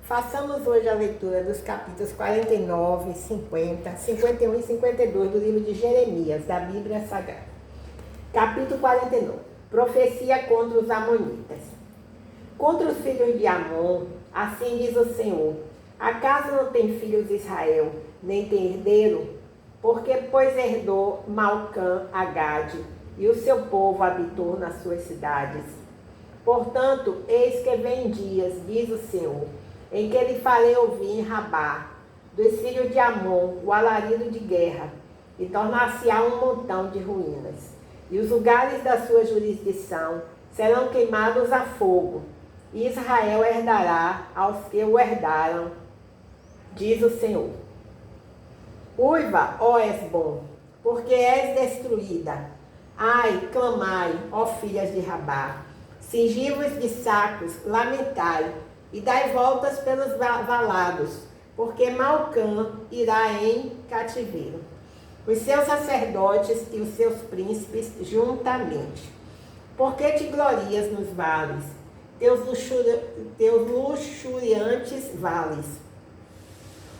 Façamos hoje a leitura dos capítulos 49, 50, 51 e 52 do livro de Jeremias, da Bíblia Sagrada. Capítulo 49. Profecia contra os amonitas. Contra os filhos de Amon, assim diz o Senhor: acaso não tem filhos Israel, nem tem herdeiro? Porque, pois, herdou Malcã a Gade, e o seu povo habitou nas suas cidades. Portanto, eis que vem dias, diz o Senhor, em que lhe farei ouvir em Rabá, dos filhos de Amon, o alarido de guerra, e tornar-se-á um montão de ruínas. E os lugares da sua jurisdição serão queimados a fogo, e Israel herdará aos que o herdaram, diz o Senhor. Uiva, ó Esbom, porque és destruída. Ai, clamai, ó filhas de Rabá. Cingivos de sacos, lamentai, e dai voltas pelos valados, porque Malcã irá em cativeiro, os seus sacerdotes e os seus príncipes juntamente. Porque te glorias nos vales, teus luxuriantes vales,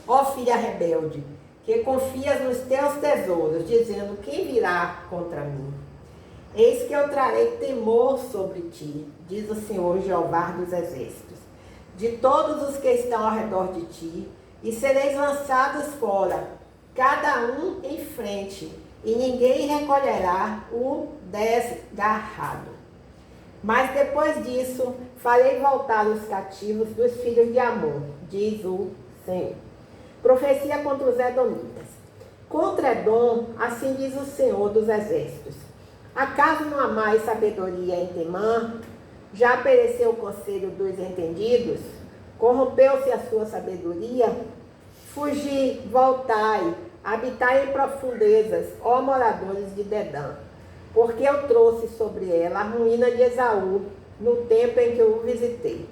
ó filha rebelde, que confias nos teus tesouros, dizendo: quem virá contra mim? Eis que eu trarei temor sobre ti, diz o Senhor Jeová dos exércitos, de todos os que estão ao redor de ti, e sereis lançados fora, cada um em frente, e ninguém recolherá o desgarrado. Mas depois disso, farei voltar os cativos dos filhos de Amon, diz o Senhor. Profecia contra os edomitas. Contra Edom, assim diz o Senhor dos exércitos: acaso não há mais sabedoria em Temã? Já pereceu o conselho dos entendidos? Corrompeu-se a sua sabedoria? Fugi, voltai, habitai em profundezas, ó moradores de Dedã, porque eu trouxe sobre ela a ruína de Esaú, no tempo em que eu o visitei.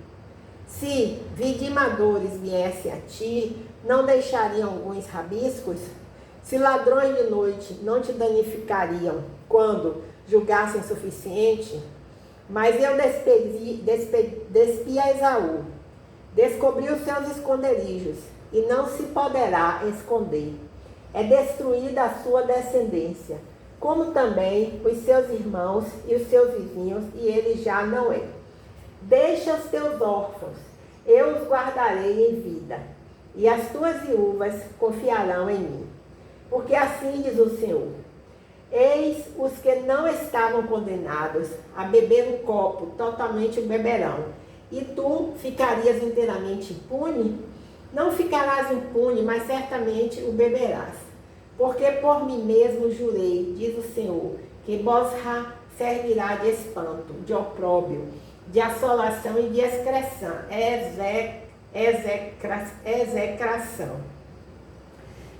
Se vidimadores viessem a ti, não deixariam alguns rabiscos? Se ladrões de noite não te danificariam quando julgassem suficiente? Mas eu despi a Esaú, descobri os seus esconderijos, e não se poderá esconder. É destruída a sua descendência, como também os seus irmãos e os seus vizinhos, e ele já não é. Deixa os teus órfãos, eu os guardarei em vida, e as tuas viúvas confiarão em mim. Porque assim diz o Senhor: eis os que não estavam condenados a beber um copo, totalmente o beberão, e tu ficarias inteiramente impune? Não ficarás impune, mas certamente o beberás. Porque por mim mesmo jurei, diz o Senhor, que Bosra servirá de espanto, de opróbrio, de assolação e de execração.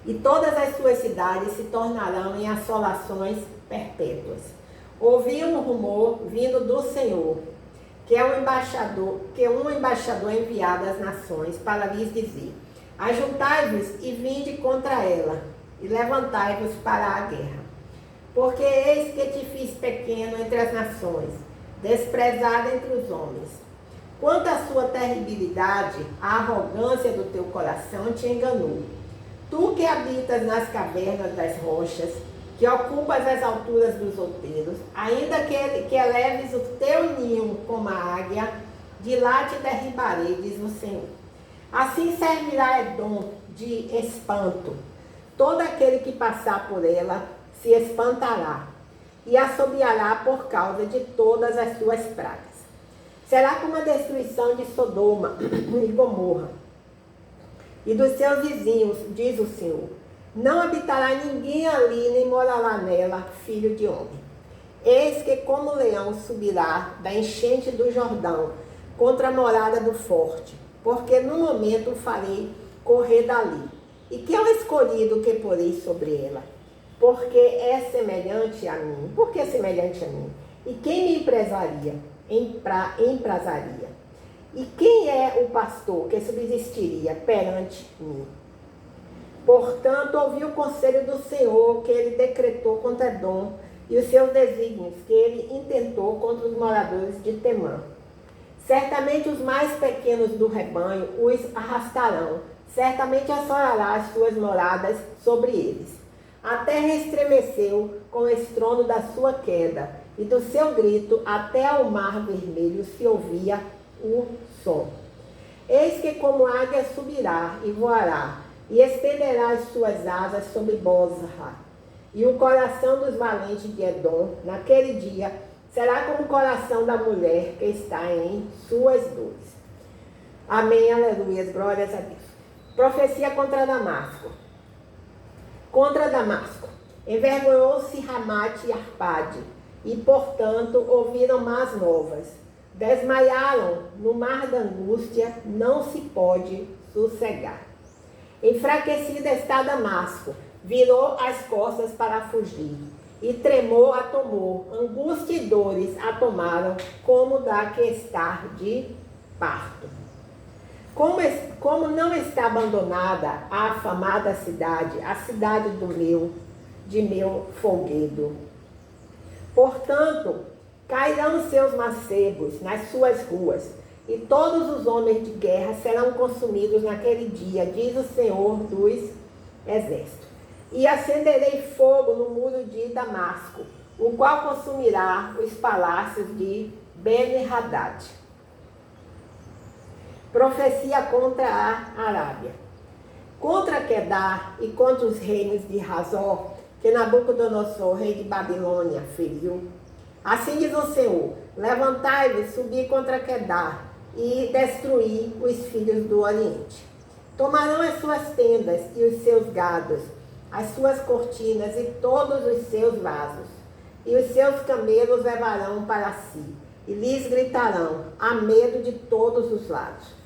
E todas as suas cidades se tornarão em assolações perpétuas. Ouvi um rumor vindo do Senhor, que um embaixador enviado às nações para lhes dizer: ajuntai-vos e vinde contra ela, e levantai-vos para a guerra. Porque eis que te fiz pequeno entre as nações, desprezado entre os homens. Quanto à sua terribilidade, a arrogância do teu coração te enganou. Tu que habitas nas cavernas das rochas, que ocupas as alturas dos outeiros, ainda que eleves o teu ninho como a águia, de lá te derribarei, diz o Senhor. Assim servirá Edom de espanto. Todo aquele que passar por ela se espantará e assobiará por causa de todas as suas pragas. Será como a destruição de Sodoma e Gomorra e dos seus vizinhos, diz o Senhor. Não habitará ninguém ali, nem morará nela, filho de homem. Eis que como leão subirá da enchente do Jordão contra a morada do forte, porque no momento o farei correr dali. E que é o escolhido que porei sobre ela? Porque é semelhante a mim. Por que é semelhante a mim? E quem me emprazaria? E quem é o pastor que subsistiria perante mim? Portanto, ouvi o conselho do Senhor que ele decretou contra Edom e os seus desígnios que ele intentou contra os moradores de Temã. Certamente os mais pequenos do rebanho os arrastarão, certamente assolará as suas moradas sobre eles. A terra estremeceu com o estrondo da sua queda, e do seu grito até ao mar vermelho se ouvia o som. Eis que como águia subirá e voará, e estenderá as suas asas sobre Bozra. E o coração dos valentes de Edom, naquele dia, será como o coração da mulher que está em suas dores. Amém, aleluia, glórias a Deus. Profecia contra Damasco. Contra Damasco. Envergonhou-se Ramate e Arpade, e, portanto, ouviram más novas. Desmaiaram no mar da angústia, não se pode sossegar. Enfraquecida está Damasco, virou as costas para fugir, e tremor a tomou, angústia e dores a tomaram, como da que está de parto. Como não está abandonada a afamada cidade, a cidade de meu folguedo. Portanto, cairão seus macebos nas suas ruas, e todos os homens de guerra serão consumidos naquele dia, diz o Senhor dos Exércitos. E acenderei fogo no muro de Damasco, o qual consumirá os palácios de Ben-Hadad. Profecia contra a Arábia. Contra Quedar e contra os reinos de Hazor, que Nabucodonosor, rei de Babilônia, feriu. Assim diz o Senhor: levantai-vos, subi contra Quedar e destruí os filhos do Oriente. Tomarão as suas tendas e os seus gados, as suas cortinas e todos os seus vasos, e os seus camelos levarão para si, e lhes gritarão, a medo de todos os lados.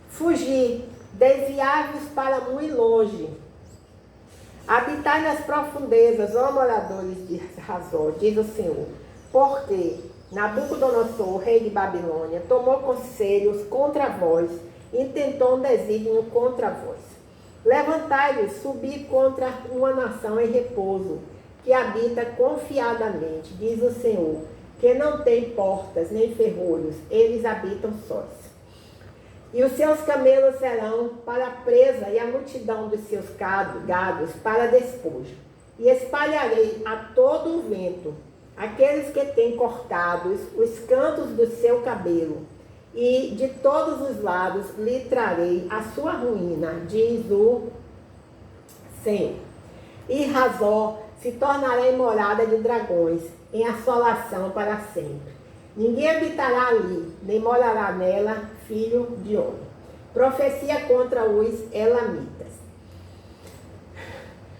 Fugi, desviai-vos para muito longe. Habitai nas profundezas, ó moradores de Hazor, diz o Senhor, porque Nabucodonosor, rei de Babilônia, tomou conselhos contra vós, intentou um desígnio contra vós. Levantai-vos, subi contra uma nação em repouso, que habita confiadamente, diz o Senhor, que não tem portas nem ferrolhos, eles habitam sós. E os seus camelos serão para presa, e a multidão dos seus gados para despojo. E espalharei a todo o vento aqueles que têm cortados os cantos do seu cabelo, e de todos os lados lhe trarei a sua ruína, diz o Senhor. E Hazor se tornará em morada de dragões, em assolação para sempre. Ninguém habitará ali, nem morará nela filho de homem. Profecia contra os elamitas.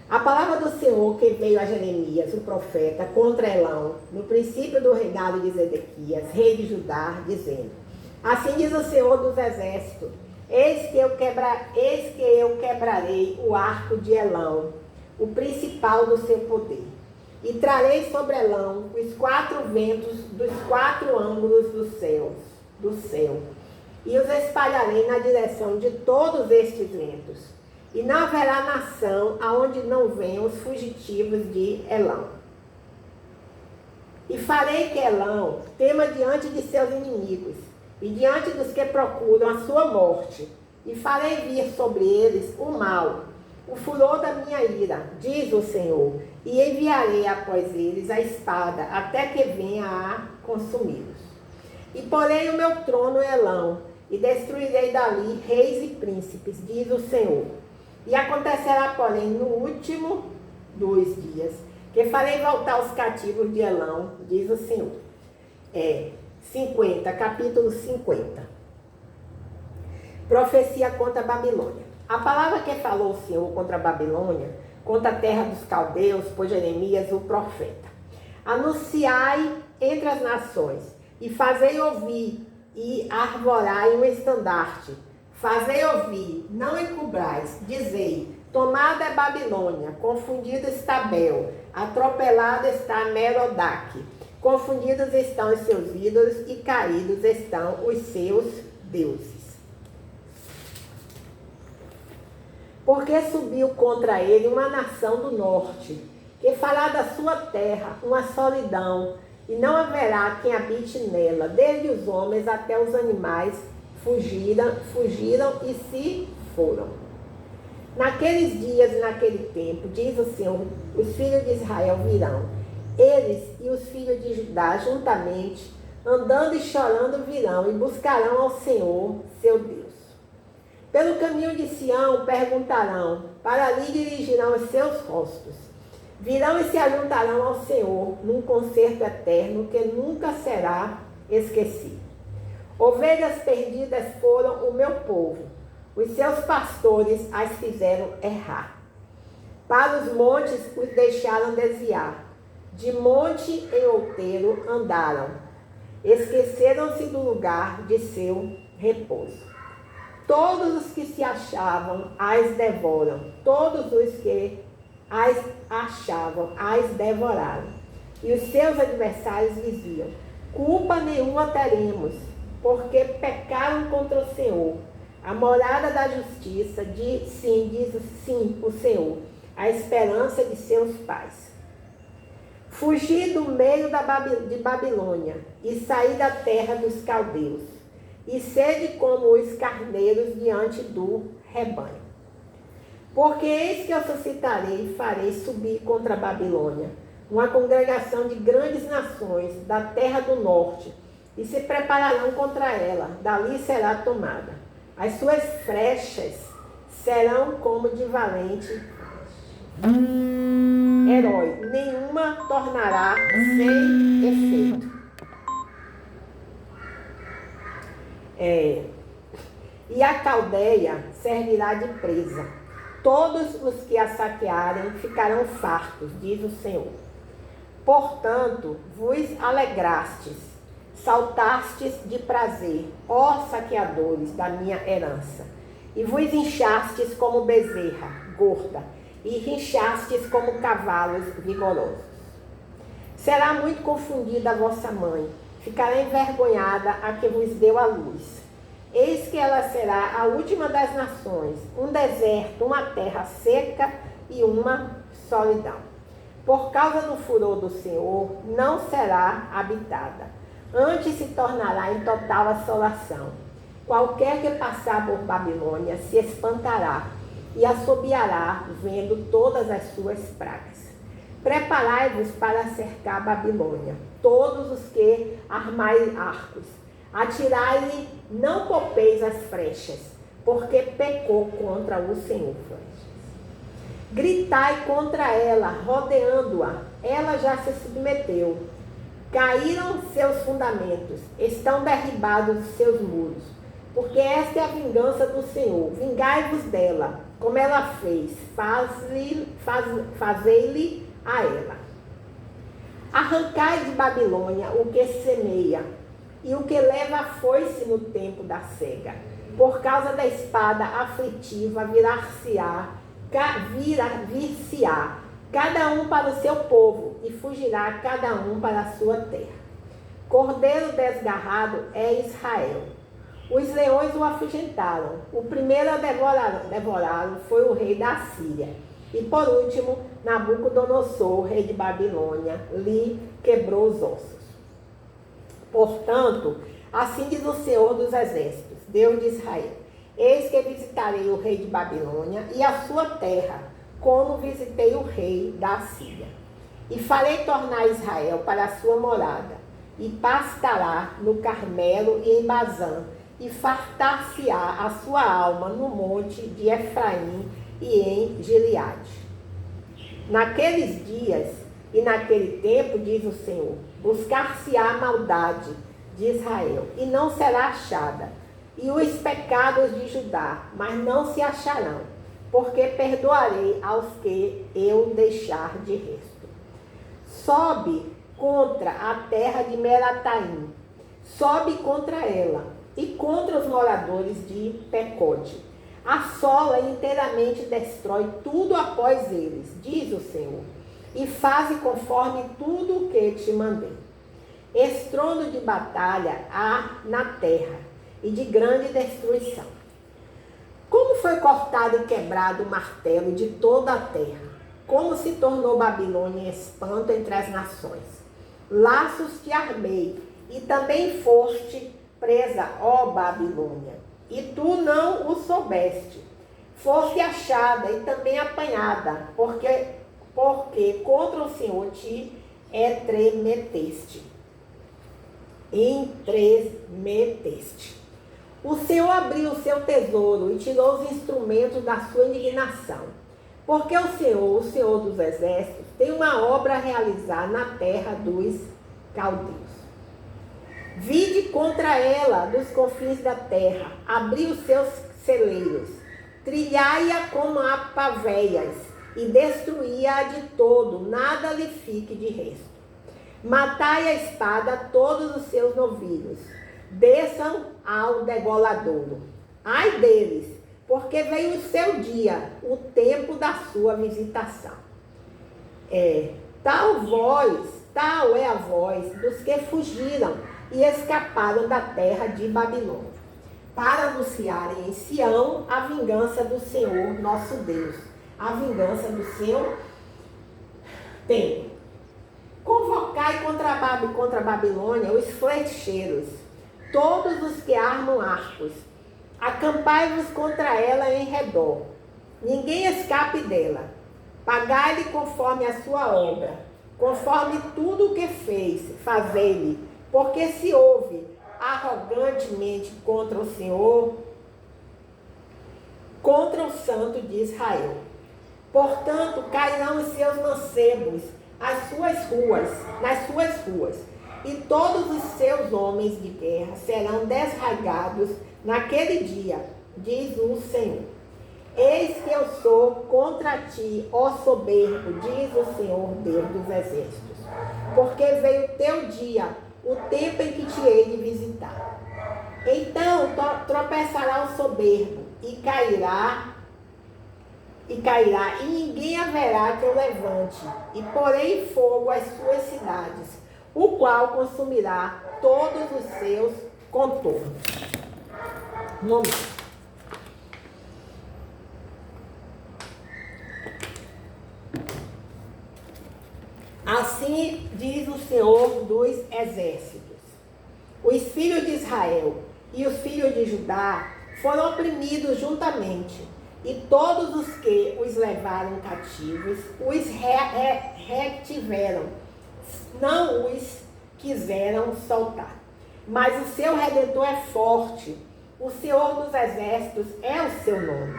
A palavra do Senhor que veio a Jeremias, o profeta, contra Elão, no princípio do reinado de Zedequias, rei de Judá, dizendo: assim diz o Senhor dos Exércitos, eis que eu quebrarei o arco de Elão, o principal do seu poder, e trarei sobre Elão os 4 ventos dos 4 ângulos do céu, e os espalharei na direção de todos estes ventos, e não haverá nação aonde não venham os fugitivos de Elão. E farei que Elão tema diante de seus inimigos, e diante dos que procuram a sua morte, e farei vir sobre eles o mal, o furor da minha ira, diz o Senhor, e enviarei após eles a espada, até que venha a consumi-los. E porei o meu trono em Elão, e destruirei dali reis e príncipes, diz o Senhor. E acontecerá, porém, no último dos dias, que farei voltar os cativos de Elão, diz o Senhor. 50, capítulo 50. Profecia contra a Babilônia. A palavra que falou o Senhor contra a Babilônia, contra a terra dos caldeus, por Jeremias, o profeta. Anunciai entre as nações, e fazei ouvir, e arvorai um estandarte. Fazei ouvir, não encubrais, dizei, tomada é Babilônia, confundido está Bel, atropelado está Merodach, confundidos estão os seus ídolos e caídos estão os seus deuses. Porque subiu contra ele uma nação do norte, que fará da sua terra uma solidão, e não haverá quem habite nela, desde os homens até os animais fugiram e se foram. Naqueles dias e naquele tempo, diz o Senhor, os filhos de Israel virão, eles e os filhos de Judá juntamente, andando e chorando virão, e buscarão ao Senhor, seu Deus. Pelo caminho de Sião perguntarão, para ali dirigirão os seus rostos. Virão e se ajuntarão ao Senhor, num concerto eterno que nunca será esquecido. Ovelhas perdidas foram o meu povo, os seus pastores as fizeram errar. Para os montes os deixaram desviar, de monte em outeiro andaram, esqueceram-se do lugar de seu repouso. Todos os que se achavam as devoram, todos os que as achavam as devoraram. E os seus adversários diziam, culpa nenhuma teremos, porque pecaram contra o Senhor. A morada da justiça, diz sim o Senhor, a esperança de seus pais. Fugi do meio de Babilônia e saí da terra dos caldeus, e sede como os carneiros diante do rebanho. Porque eis que eu suscitarei e farei subir contra a Babilônia uma congregação de grandes nações da terra do norte, e se prepararão contra ela, dali será tomada. As suas flechas serão como de valente herói, nenhuma tornará sem efeito. E a caldeia servirá de presa. Todos os que a saquearem ficarão fartos, diz o Senhor. Portanto, vos alegrastes, saltastes de prazer, ó saqueadores da minha herança, e vos inchastes como bezerra gorda, e rinchastes como cavalos vigorosos. Será muito confundida a vossa mãe, ficará envergonhada a que vos deu a luz. Eis que ela será a última das nações, um deserto, uma terra seca e uma solidão. Por causa do furor do Senhor, não será habitada. Antes se tornará em total assolação. Qualquer que passar por Babilônia se espantará e assobiará, vendo todas as suas pragas. Preparai-vos para cercar Babilônia, todos os que armais arcos. Atirai-lhe, não poupeis as flechas, porque pecou contra o Senhor. Gritai contra ela, rodeando-a, ela já se submeteu. Caíram seus fundamentos, estão derribados seus muros, porque esta é a vingança do Senhor. Vingai-vos dela, como ela fez, fazei-lhe a ela. Arrancai de Babilônia o que semeia, e o que leva a foice no tempo da cega. Por causa da espada aflitiva vir-se-á, cada um para o seu povo, e fugirá cada um para a sua terra. Cordeiro desgarrado é Israel. Os leões o afugentaram. O primeiro a devorá-lo foi o rei da Síria. E por último, Nabucodonosor, rei de Babilônia, lhe quebrou os ossos. Portanto, assim diz o Senhor dos Exércitos, Deus de Israel: eis que visitarei o rei de Babilônia e a sua terra, como visitei o rei da Síria. E farei tornar Israel para a sua morada, e pastará no Carmelo e em Bazã, e fartar-se-á a sua alma no monte de Efraim e em Gileade. Naqueles dias e naquele tempo, diz o Senhor, buscar-se-á a maldade de Israel, e não será achada, e os pecados de Judá, mas não se acharão, porque perdoarei aos que eu deixar de resto. Sobe contra a terra de Merataim, sobe contra ela, e contra os moradores de Pecode. Assola e inteiramente destrói tudo após eles, diz o Senhor, e faze conforme tudo o que te mandei. Estrondo de batalha há na terra, e de grande destruição. Como foi cortado e quebrado o martelo de toda a terra, como se tornou Babilônia espanto entre as nações. laços te armei, e também foste presa, ó Babilônia, e tu não o soubeste. Foste achada e também apanhada, porque contra o Senhor te entremeteste. O Senhor abriu o seu tesouro e tirou os instrumentos da sua indignação. Porque o Senhor dos exércitos, tem uma obra a realizar na terra dos caldeus. Vide contra ela dos confins da terra, abriu os seus celeiros, trilhai-a como a pavéias, e destruí-a de todo, nada lhe fique de resto. Matai a espada todos os seus novilhos, desçam ao degoladouro. Ai deles, porque veio o seu dia, o tempo da sua visitação. Tal é a voz dos que fugiram e escaparam da terra de Babilônia, para anunciarem em Sião a vingança do Senhor nosso Deus, a vingança do seu tempo. Convocai contra a Babilônia os flecheiros, todos os que armam arcos. Acampai-vos contra ela em redor. Ninguém escape dela. Pagai-lhe conforme a sua obra, conforme tudo o que fez, fazei-lhe. Porque se ouve arrogantemente contra o Senhor, contra o Santo de Israel. Portanto, cairão os seus mancebos nas suas ruas, e todos os seus homens de guerra serão desraigados naquele dia, diz o Senhor. Eis que eu sou contra ti, ó soberbo, diz o Senhor Deus dos exércitos, porque veio o teu dia, o tempo em que te hei de visitar. Então tropeçará o soberbo e cairá, e ninguém haverá que o levante, e porei em fogo as suas cidades, o qual consumirá todos os seus contornos. Momento. Assim diz o Senhor dos exércitos: os filhos de Israel e os filhos de Judá foram oprimidos juntamente, e todos os que os levaram cativos os retiveram, não os quiseram soltar. Mas o seu Redentor é forte, o Senhor dos exércitos é o seu nome.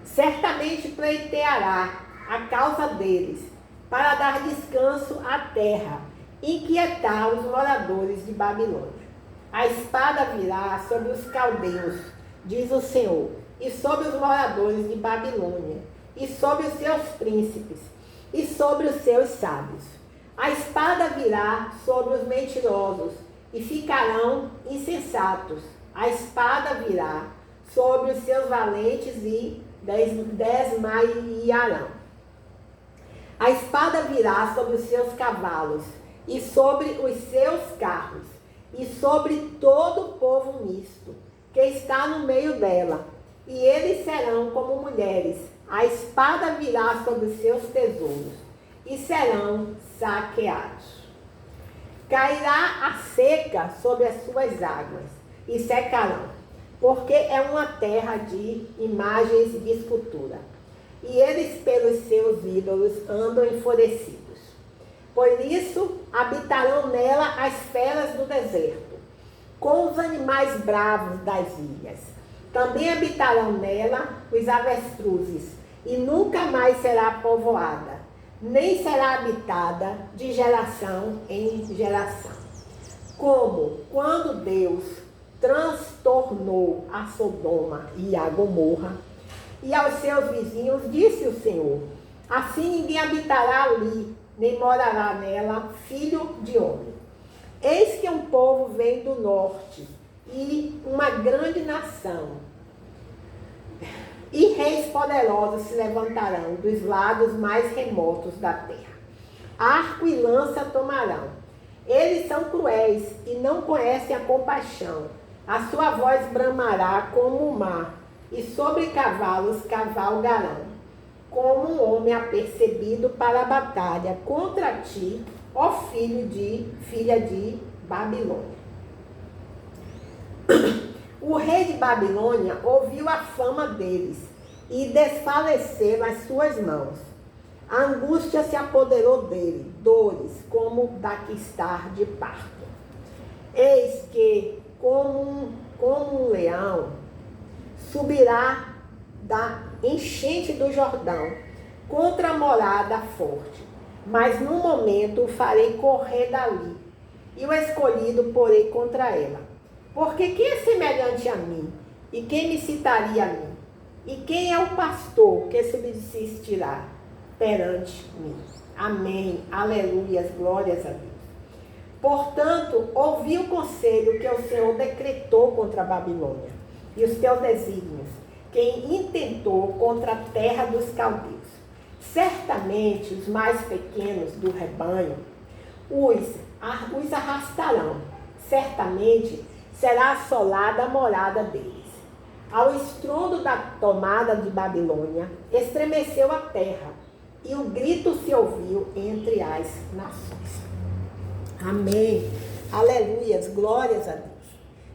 Certamente pleiteará a causa deles, para dar descanso à terra, inquietar os moradores de Babilônia. A espada virá sobre os caldeus, diz o Senhor, e sobre os moradores de Babilônia, e sobre os seus príncipes, e sobre os seus sábios. A espada virá sobre os mentirosos, e ficarão insensatos. A espada virá sobre os seus valentes, e desmaiarão. A espada virá sobre os seus cavalos, e sobre os seus carros, e sobre todo o povo misto, que está no meio dela, e eles serão como mulheres. A espada virá sobre os seus tesouros, e serão saqueados. Cairá a seca sobre as suas águas, e secarão, porque é uma terra de imagens de escultura, e eles pelos seus ídolos andam enfurecidos. Por isso habitarão nela as feras do deserto, com os animais bravos das ilhas. Também habitarão nela os avestruzes, e nunca mais será povoada, nem será habitada de geração em geração. Como quando Deus transtornou a Sodoma e a Gomorra, e aos seus vizinhos disse o Senhor: assim ninguém habitará ali, nem morará nela filho de homem. Eis que um povo vem do norte, e uma grande nação, e reis poderosos se levantarão dos lados mais remotos da terra. Arco e lança tomarão. Eles são cruéis e não conhecem a compaixão. A sua voz bramará como o mar, e sobre cavalos cavalgarão, como um homem apercebido para a batalha. Contra ti ó filha de Babilônia. O rei de Babilônia ouviu a fama deles e desfaleceram as suas mãos. A angústia se apoderou dele, dores como da que está de parto. Eis que, como um leão, subirá da enchente do Jordão contra a morada forte. Mas no momento o farei correr dali, e o escolhido porei contra ela. Porque quem é semelhante a mim? E quem me citaria a mim? E quem é o pastor que subsistirá perante mim? Amém. Aleluias. Glórias a Deus. Portanto, ouvi o conselho que o Senhor decretou contra a Babilônia e os teus desígnios, quem intentou contra a terra dos caldeus. Certamente os mais pequenos do rebanho os arrastarão. Certamente será assolada a morada deles. Ao estrondo da tomada de Babilônia, estremeceu a terra, e o grito se ouviu entre as nações. Amém. Aleluias. Glórias a Deus.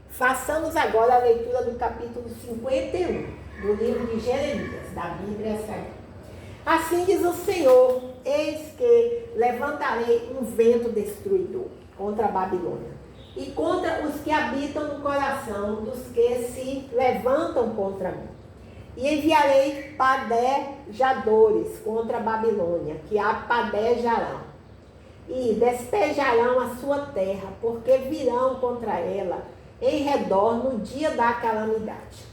Façamos agora a leitura do capítulo 51 do livro de Jeremias, da Bíblia Sagrada. Assim diz o Senhor: eis que levantarei um vento destruidor contra a Babilônia e contra os que habitam no coração dos que se levantam contra mim. E enviarei padejadores contra a Babilônia, que a padejarão, e despejarão a sua terra, porque virão contra ela em redor no dia da calamidade.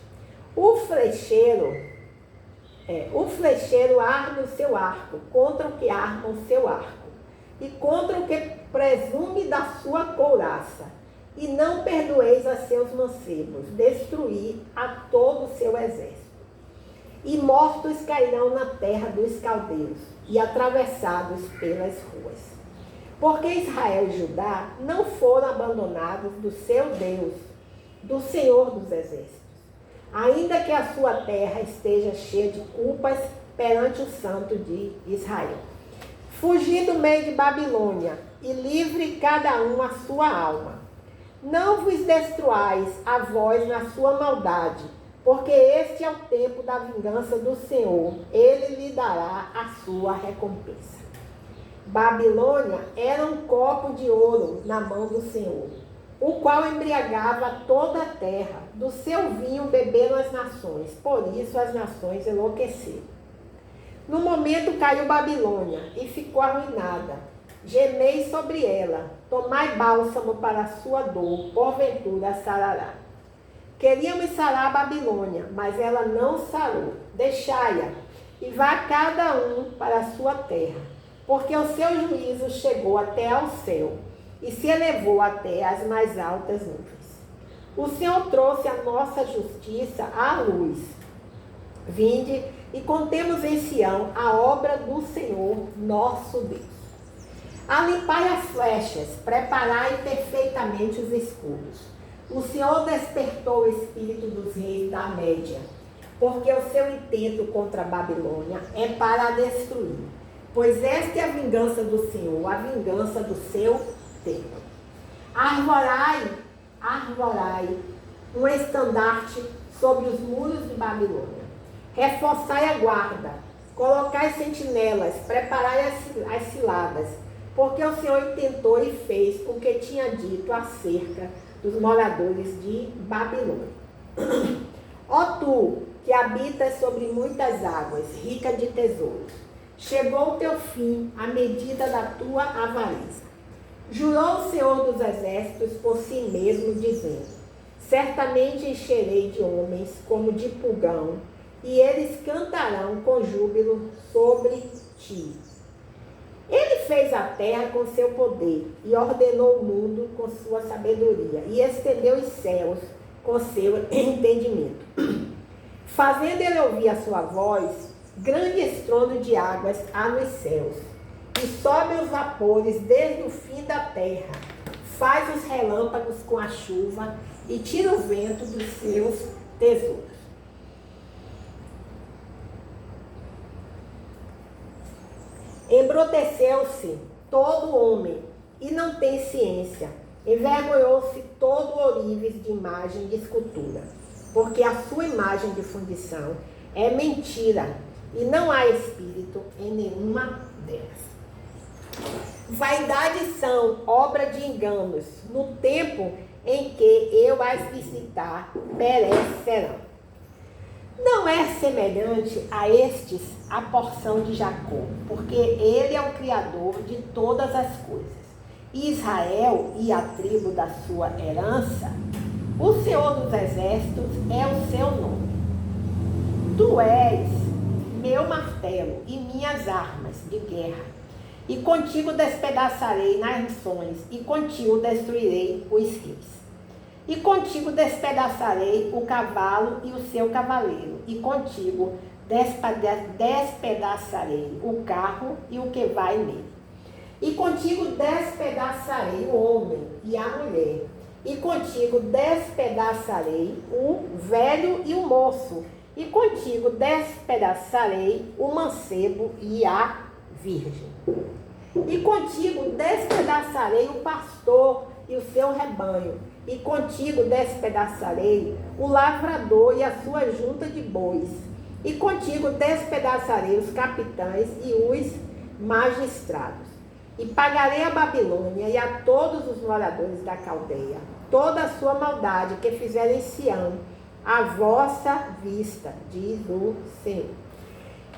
O flecheiro arma o seu arco contra o que arma o seu arco, e contra o que presume da sua couraça. E não perdoeis a seus mancebos, destruí a todo o seu exército. E mortos cairão na terra dos caldeus, e atravessados pelas ruas. Porque Israel e Judá não foram abandonados do seu Deus, do Senhor dos exércitos, ainda que a sua terra esteja cheia de culpas perante o Santo de Israel. Fugi do meio de Babilônia, e livre cada um a sua alma. Não vos destruais a vós na sua maldade, porque este é o tempo da vingança do Senhor, ele lhe dará a sua recompensa. Babilônia era um copo de ouro na mão do Senhor, o qual embriagava toda a terra. Do seu vinho beberam as nações, por isso as nações enlouqueceram. No momento caiu Babilônia e ficou arruinada. Gemei sobre ela, tomai bálsamo para a sua dor, porventura sarará. Queríamos sarar a Babilônia, mas ela não sarou. Deixai-a, e vá cada um para a sua terra, porque o seu juízo chegou até ao céu, e se elevou até as mais altas nuvens. O Senhor trouxe a nossa justiça à luz. Vinde e contemos em Sião a obra do Senhor nosso Deus. Alimpai as flechas, preparai perfeitamente os escudos. O Senhor despertou o espírito dos reis da Média, porque o seu intento contra a Babilônia é para a destruir. Pois esta é a vingança do Senhor, a vingança do seu tempo. Arvorai um estandarte sobre os muros de Babilônia. Reforçai a guarda, colocai sentinelas, preparai as ciladas, porque o Senhor intentou e fez o que tinha dito acerca dos moradores de Babilônia. Ó tu, que habitas sobre muitas águas, rica de tesouros, chegou o teu fim, a medida da tua avareza. Jurou o Senhor dos exércitos por si mesmo, dizendo: certamente encherei de homens como de pulgão, e eles cantarão com júbilo sobre ti. Ele fez a terra com seu poder, e ordenou o mundo com sua sabedoria, e estendeu os céus com seu entendimento. Fazendo ele ouvir a sua voz, grande estrondo de águas há nos céus, e sobe os vapores desde o fim da terra, faz os relâmpagos com a chuva, e tira o vento dos seus tesouros. Embruteceu-se todo homem e não tem ciência. Envergonhou-se todo ourives de imagem de escultura, porque a sua imagem de fundição é mentira, e não há espírito em nenhuma delas. Vaidades são obra de enganos, no tempo em que eu as visitar, perecerão. Não é semelhante a estes a porção de Jacó, porque ele é o Criador de todas as coisas. Israel e a tribo da sua herança, o Senhor dos Exércitos é o seu nome. Tu és meu martelo e minhas armas de guerra, e contigo despedaçarei nações, e contigo destruirei os reis. E contigo despedaçarei o cavalo e o seu cavaleiro, e contigo despedaçarei o carro e o que vai nele. E contigo despedaçarei o homem e a mulher, e contigo despedaçarei o velho e o moço, e contigo despedaçarei o mancebo e a virgem. E contigo despedaçarei o pastor e o seu rebanho, e contigo despedaçarei o lavrador e a sua junta de bois, e contigo despedaçarei os capitães e os magistrados. E pagarei a Babilônia e a todos os moradores da Caldeia toda a sua maldade que fizerem em Sião, à vossa vista, diz o Senhor.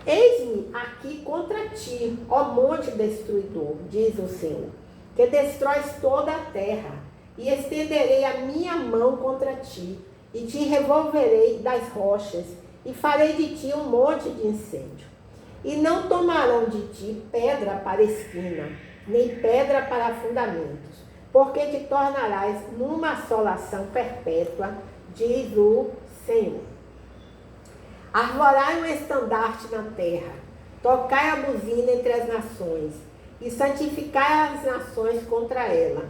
Eis-me aqui contra ti, ó monte destruidor, diz o Senhor, que destróis toda a terra, e estenderei a minha mão contra ti, e te revolverei das rochas, e farei de ti um monte de incêndio. E não tomarão de ti pedra para esquina, nem pedra para fundamentos, porque te tornarás numa assolação perpétua, diz o Senhor. Arvorai um estandarte na terra, tocai a buzina entre as nações, e santificai as nações contra ela.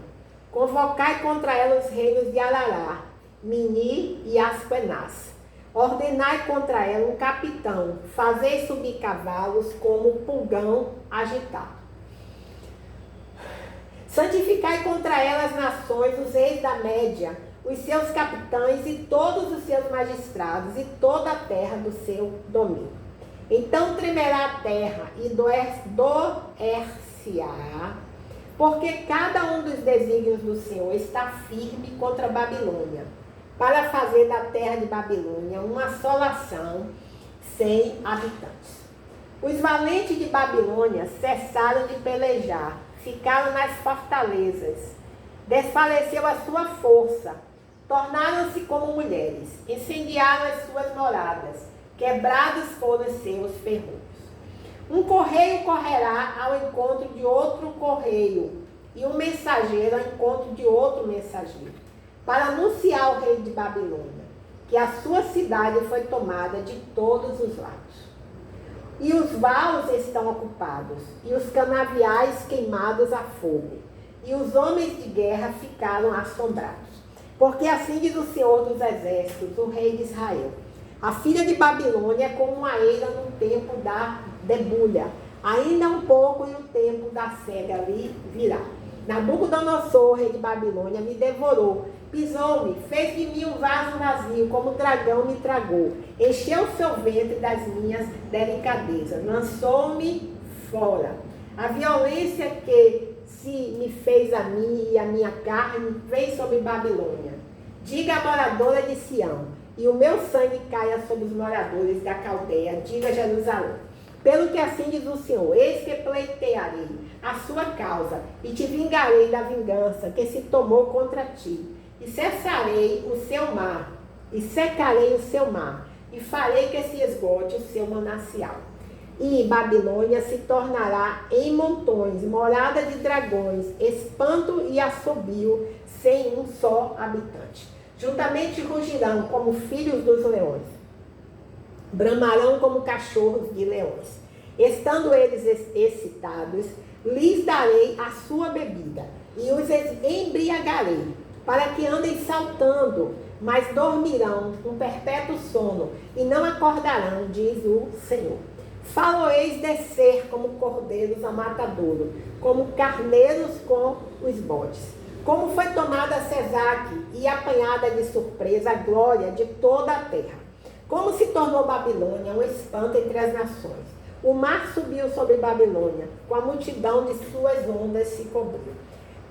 Convocai contra ela os reinos de Arará, Mini e Aspenaz. Ordenai contra ela um capitão, fazei subir cavalos como pulgão agitado. Santificai contra ela as nações, os reis da Média, os seus capitães e todos os seus magistrados e toda a terra do seu domínio. Então tremerá a terra e doer-se-á, porque cada um dos desígnios do Senhor está firme contra a Babilônia, para fazer da terra de Babilônia uma assolação sem habitantes. Os valentes de Babilônia cessaram de pelejar, ficaram nas fortalezas, desfaleceu a sua força, tornaram-se como mulheres, incendiaram as suas moradas, quebrados foram seus ferrolhos. Um correio correrá ao encontro de outro correio, e um mensageiro ao encontro de outro mensageiro, para anunciar ao rei de Babilônia que a sua cidade foi tomada de todos os lados. E os valos estão ocupados, e os canaviais queimados a fogo, e os homens de guerra ficaram assombrados. Porque assim diz o Senhor dos Exércitos, o rei de Israel: a filha de Babilônia é como uma eira no tempo da debulha, ainda um pouco e o tempo da cega lhe virá. Nabucodonosor, rei de Babilônia, me devorou, pisou-me, fez de mim um vaso vazio, como o dragão me tragou, encheu o seu ventre das minhas delicadezas, lançou-me fora. A violência que se me fez a mim e a minha carne veio sobre Babilônia. Diga a moradora de Sião, e o meu sangue caia sobre os moradores da Caldeia, diga Jerusalém. Pelo que assim diz o Senhor: eis que pleitearei a sua causa, e te vingarei da vingança que se tomou contra ti. E cessarei o seu mar, e secarei o seu mar, e farei que se esgote o seu manancial. E Babilônia se tornará em montões, morada de dragões, espanto e assobio, sem um só habitante. Juntamente rugirão como filhos dos leões, bramarão como cachorros de leões. Estando eles excitados, lhes darei a sua bebida, e os embriagarei, para que andem saltando, mas dormirão um perpétuo sono, e não acordarão, diz o Senhor. Faloeis descer como cordeiros a matadouro, como carneiros com os bodes. Como foi tomada Sesaque e apanhada de surpresa a glória de toda a terra. Como se tornou Babilônia um espanto entre as nações. O mar subiu sobre Babilônia, com a multidão de suas ondas se cobriu.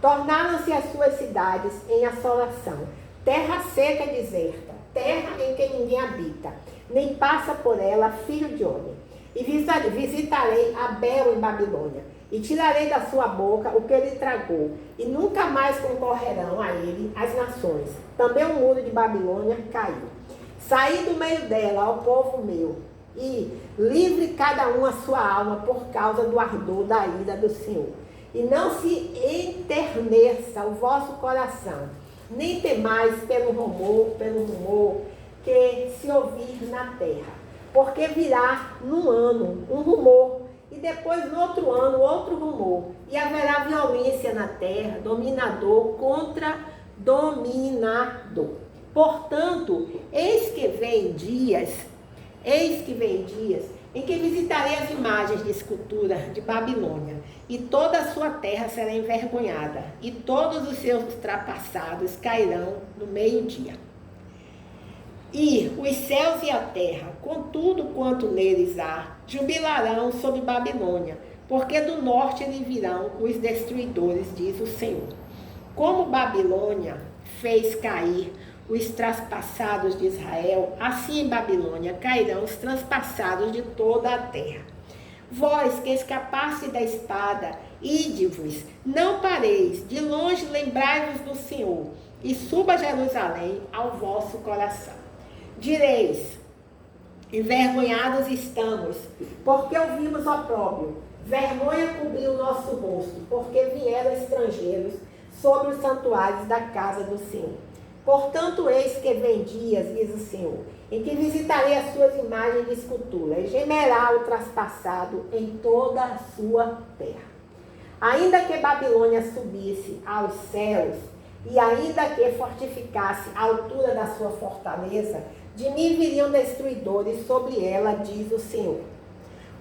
Tornaram-se as suas cidades em assolação, terra seca e deserta, terra em que ninguém habita, nem passa por ela filho de homem. E visitarei Abel em Babilônia, e tirarei da sua boca o que ele tragou, e nunca mais concorrerão a ele as nações. Também o muro de Babilônia caiu. Saí do meio dela, ó povo meu, e livre cada um a sua alma por causa do ardor da ira do Senhor. E não se enterneça o vosso coração, nem temais pelo rumor que se ouvir na terra. Porque virá num ano um rumor, e depois no outro ano outro rumor, e haverá violência na terra, dominador contra dominador. Portanto, eis que vem dias em que visitarei as imagens de escultura de Babilônia, e toda a sua terra será envergonhada, e todos os seus ultrapassados cairão no meio-dia. E os céus e a terra, com tudo quanto neles há, jubilarão sobre Babilônia, porque do norte lhe virão os destruidores, diz o Senhor. Como Babilônia fez cair os traspassados de Israel, assim em Babilônia cairão os traspassados de toda a terra. Vós que escapaste da espada, ide-vos, não pareis, de longe lembrai-vos do Senhor, e suba Jerusalém ao vosso coração. Direis, envergonhados estamos, porque ouvimos opróbrio, vergonha cobriu o nosso rosto, porque vieram estrangeiros sobre os santuários da casa do Senhor. Portanto, eis que vem dias, diz o Senhor, em que visitarei as suas imagens de escultura, e gemerá o traspassado em toda a sua terra. Ainda que Babilônia subisse aos céus, e ainda que fortificasse a altura da sua fortaleza, de mim viriam destruidores sobre ela, diz o Senhor.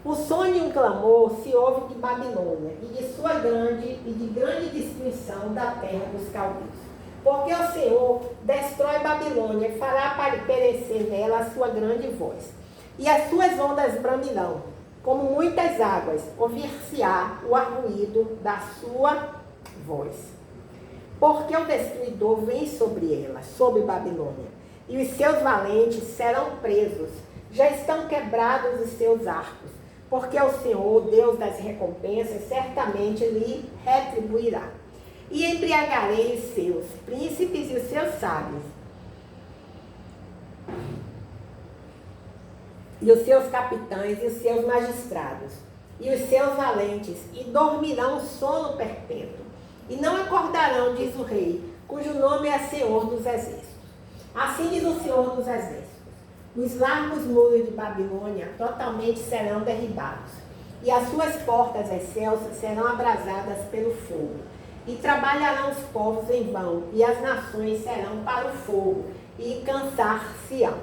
O sonho e um clamor se ouve de Babilônia, e de grande destruição da terra dos caldeus. Porque o Senhor destrói Babilônia e fará perecer nela a sua grande voz. E as suas ondas bramirão, como muitas águas, ouvir-se-á o arruído da sua voz. Porque o destruidor vem sobre ela, sobre Babilônia, e os seus valentes serão presos, já estão quebrados os seus arcos, porque o Senhor, Deus das recompensas, certamente lhe retribuirá. E embriagarei os seus príncipes e os seus sábios, e os seus capitães e os seus magistrados, e os seus valentes, e dormirão sono perpétuo, e não acordarão, diz o rei, cujo nome é Senhor dos Exércitos. Assim diz o Senhor dos Exércitos: os largos muros de Babilônia totalmente serão derribados, e as suas portas excelsas serão abrasadas pelo fogo, e trabalharão os povos em vão, e as nações serão para o fogo, e cansar-se-ão.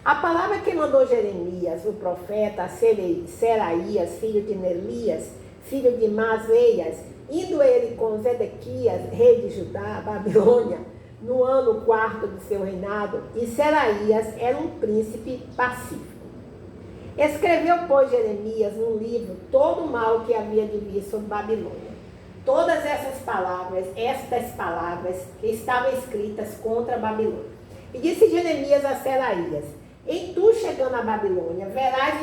A palavra que mandou Jeremias, o profeta, a Seraías, filho de Nelias, filho de Maseias, indo ele com Zedequias, rei de Judá, a Babilônia, no ano 4º de seu reinado, e Seraías era um príncipe pacífico. Escreveu, pois, Jeremias num livro todo o mal que havia de vir sobre Babilônia. Todas estas palavras que estavam escritas contra a Babilônia. E disse Jeremias a Seraías: em tu chegando a Babilônia, verás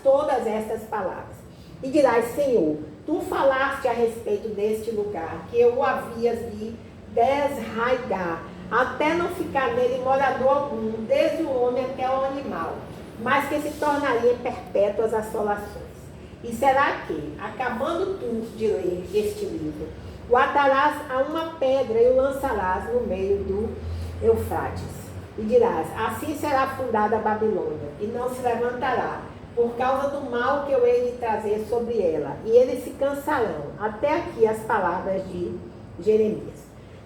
todas estas palavras. E dirás: Senhor, tu falaste a respeito deste lugar, que eu o havias de desraigar, até não ficar nele morador algum, desde o homem até o animal, mas que se tornariam perpétuas assolações. E será que, acabando tu de ler este livro, o atarás a uma pedra e o lançarás no meio do Eufrates. E dirás: assim será fundada a Babilônia, e não se levantará, por causa do mal que eu hei de trazer sobre ela, e eles se cansarão. Até aqui as palavras de Jeremias.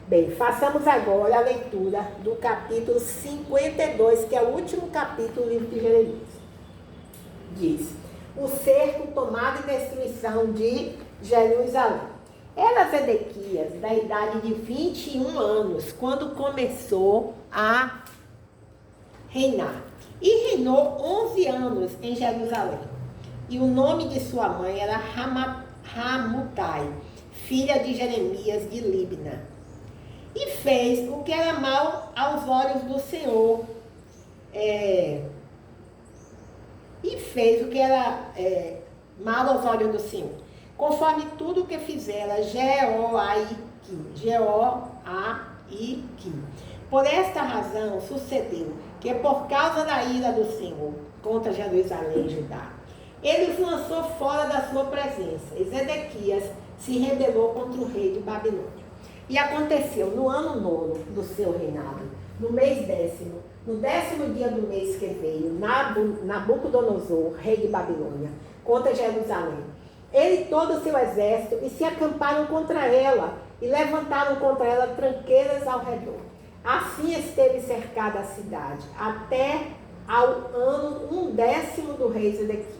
Bem, façamos agora a leitura do capítulo 52, que é o último capítulo do livro de Jeremias. Diz: o destruição de Jerusalém. Era Zedequias, da idade de 21 anos, quando começou a reinar. E reinou 11 anos em Jerusalém. E o nome de sua mãe era Hamutai, filha de Jeremias de Libna. E fez o que era mal aos olhos do Senhor. Mal aos olhos do Senhor, conforme tudo o que fizera Jeoaquim. Por esta razão sucedeu que, por causa da ira do Senhor contra Jerusalém e Judá, ele os lançou fora da sua presença. E Zedequias se rebelou contra o rei de Babilônia. E aconteceu no ano 9 do seu reinado, no mês 10º, no 10º dia do mês que veio, Nabucodonosor, rei de Babilônia, contra Jerusalém, ele e todo o seu exército, e se acamparam contra ela, e levantaram contra ela tranqueiras ao redor. Assim esteve cercada a cidade, até ao ano 10º do rei Zedequias.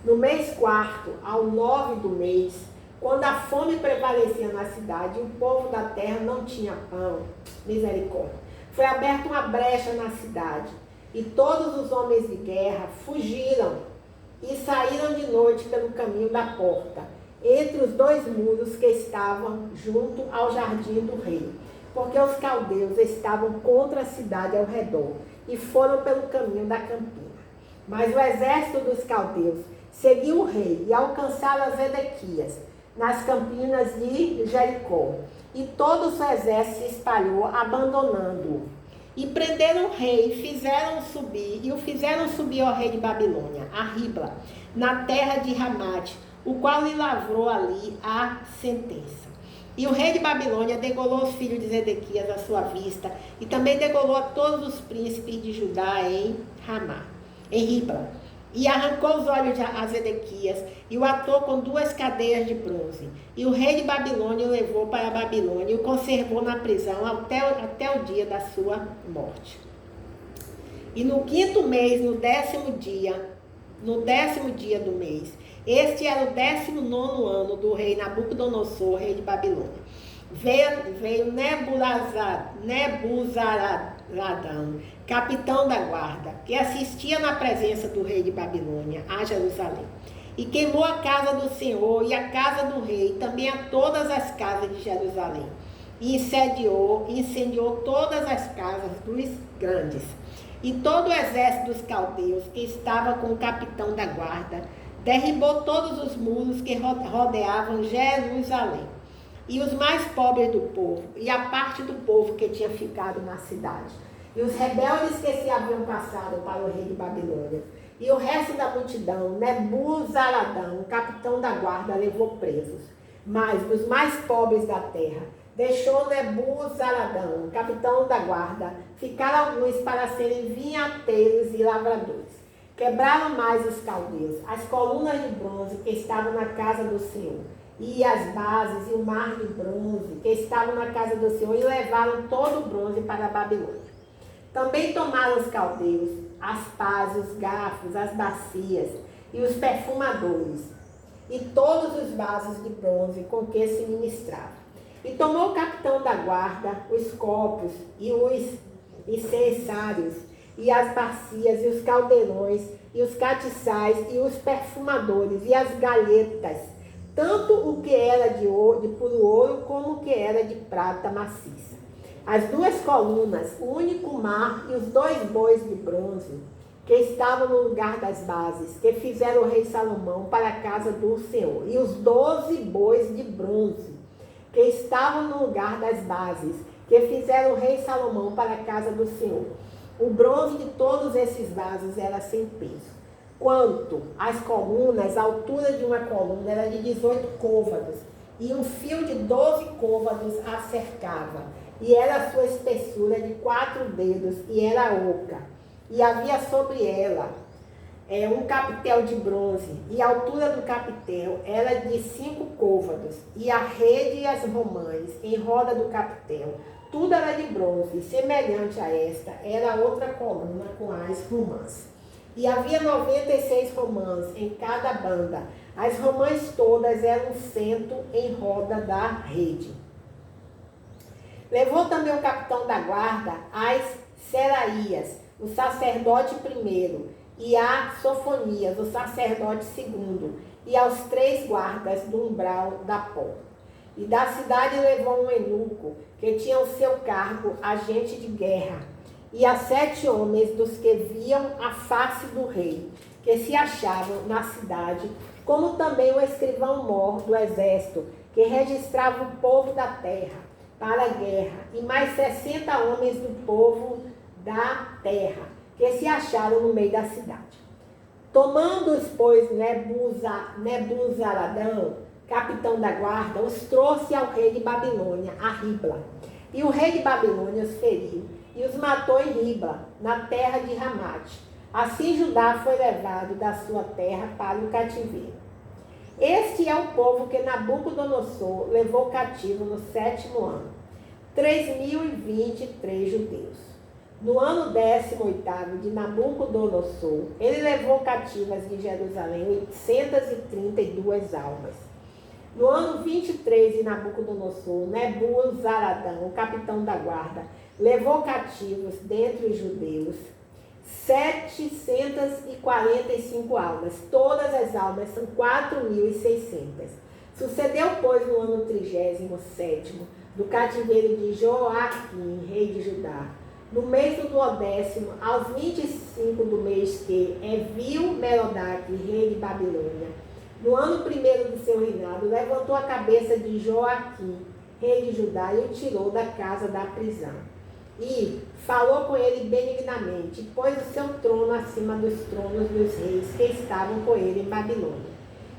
No mês 4º, ao 9 do mês, quando a fome prevalecia na cidade e o povo da terra não tinha pão, misericórdia, foi aberta uma brecha na cidade, e todos os homens de guerra fugiram e saíram de noite pelo caminho da porta, entre os dois muros que estavam junto ao jardim do rei, porque os caldeus estavam contra a cidade ao redor, e foram pelo caminho da campina. Mas o exército dos caldeus seguiu o rei e alcançaram Zedequias nas campinas de Jericó, e todo o seu exército se espalhou, abandonando-o. E prenderam o rei, o fizeram subir ao rei de Babilônia, a Ribla, na terra de Ramate, o qual lhe lavrou ali a sentença. E o rei de Babilônia degolou os filhos de Zedequias à sua vista, e também degolou a todos os príncipes de Judá em Ribla. E arrancou os olhos a Zedequias, e o atou com 2 cadeias de bronze. E o rei de Babilônia o levou para a Babilônia, e o conservou na prisão até o dia da sua morte. E no 5º mês, no 10º dia do mês, este era o 19º ano do rei Nabucodonosor, rei de Babilônia. Veio Nebuzaradão, capitão da guarda, que assistia na presença do rei de Babilônia a Jerusalém, e queimou a casa do Senhor e a casa do rei, também a todas as casas de Jerusalém, e incendiou todas as casas dos grandes. E todo o exército dos caldeus, que estava com o capitão da guarda, derribou todos os muros que rodeavam Jerusalém, e os mais pobres do povo, e a parte do povo que tinha ficado na cidade, e os rebeldes que se haviam passado para o rei de Babilônia, e o resto da multidão, Nebuzaradão, capitão da guarda, levou presos. Mas os mais pobres da terra, deixou Nebuzaradão, capitão da guarda, ficar alguns para serem vinhateiros e lavradores. Quebraram mais os caldeus, as colunas de bronze que estavam na casa do Senhor, e as bases e o mar de bronze que estavam na casa do Senhor, e levaram todo o bronze para a Babilônia. Também tomaram os caldeus as pás, os garfos, as bacias e os perfumadores, e todos os vasos de bronze com que se ministrava. E tomou o capitão da guarda os copos e os incensários, e as bacias, e os caldeirões, e os catiçais, e os perfumadores, e as galhetas, tanto o que era de puro ouro, como o que era de prata maciça. As 2 colunas, o único mar e os 2 bois de bronze, que estavam no lugar das bases, que fizeram o rei Salomão para a casa do Senhor, e os 12 bois de bronze, que estavam no lugar das bases, que fizeram o rei Salomão para a casa do Senhor. O bronze de todos esses vasos era sem peso. Quanto às colunas, a altura de uma coluna era de 18 côvados, e um fio de 12 côvados a cercava, e era a sua espessura de 4 dedos, e era oca, e havia sobre ela um capitel de bronze, e a altura do capitel era de 5 côvados, e a rede e as romãs em roda do capitel, tudo era de bronze, e semelhante a esta era outra coluna com as romãs. E havia 96 romãs em cada banda. As romãs todas eram um cento em roda da rede. Levou também o capitão da guarda as Seraías, o sacerdote primeiro, e a Sofonias, o sacerdote segundo, e aos 3 guardas do umbral da porta. E da cidade levou um eunuco, que tinha o seu cargo agente de guerra, e a 7 homens dos que viam a face do rei, que se achavam na cidade, como também o escrivão-mor do exército, que registrava o povo da terra para a guerra, e mais 60 homens do povo da terra, que se acharam no meio da cidade. Tomando-os, pois, Nebuzaradão, capitão da guarda, os trouxe ao rei de Babilônia, a Ribla. E o rei de Babilônia os feriu, e os matou em Ribla, na terra de Ramate. Assim Judá foi levado da sua terra para o cativeiro. Este é o povo que Nabucodonosor levou cativo no 7º ano, 3.023 judeus. No ano 18º de Nabucodonosor, ele levou cativas de Jerusalém 832 almas. No ano 23 de Nabucodonosor, Nebuzaradão, o capitão da guarda, levou cativos dentre os judeus 745 almas. Todas as almas são 4.600. Sucedeu, pois, no ano 37º do cativeiro de Joaquim, rei de Judá, no mês do 10º, aos 25 do mês que Evil-Merodach, rei de Babilônia, no ano 1º do seu reinado, levantou a cabeça de Joaquim, rei de Judá, e o tirou da casa da prisão. E falou com ele benignamente, pôs o seu trono acima dos tronos dos reis que estavam com ele em Babilônia.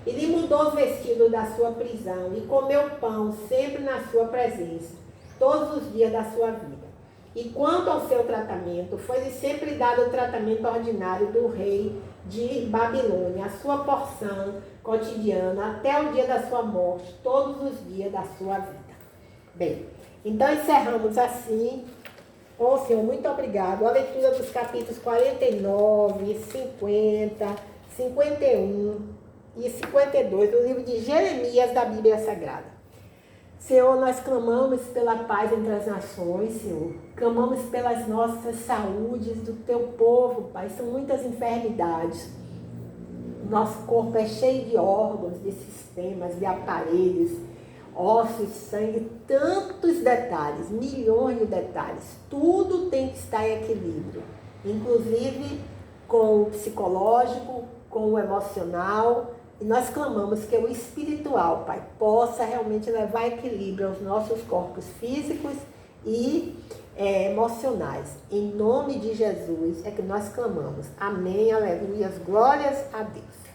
E lhe mudou os vestidos da sua prisão, e comeu pão sempre na sua presença, todos os dias da sua vida. E quanto ao seu tratamento, foi-lhe sempre dado o tratamento ordinário do rei de Babilônia, a sua porção cotidiana, até o dia da sua morte, todos os dias da sua vida. Bem, então encerramos assim. Ô Senhor, muito obrigado. A leitura dos capítulos 49, 50, 51 e 52 do livro de Jeremias da Bíblia Sagrada. Senhor, nós clamamos pela paz entre as nações, Senhor. Clamamos pelas nossas saúdes do teu povo, Pai. São muitas enfermidades. Nosso corpo é cheio de órgãos, de sistemas, de aparelhos, ossos, sangue, tantos detalhes, milhões de detalhes. Tudo tem que estar em equilíbrio, inclusive com o psicológico, com o emocional. E nós clamamos que o espiritual, Pai, possa realmente levar equilíbrio aos nossos corpos físicos e emocionais. Em nome de Jesus é que nós clamamos. Amém, aleluia, glórias a Deus.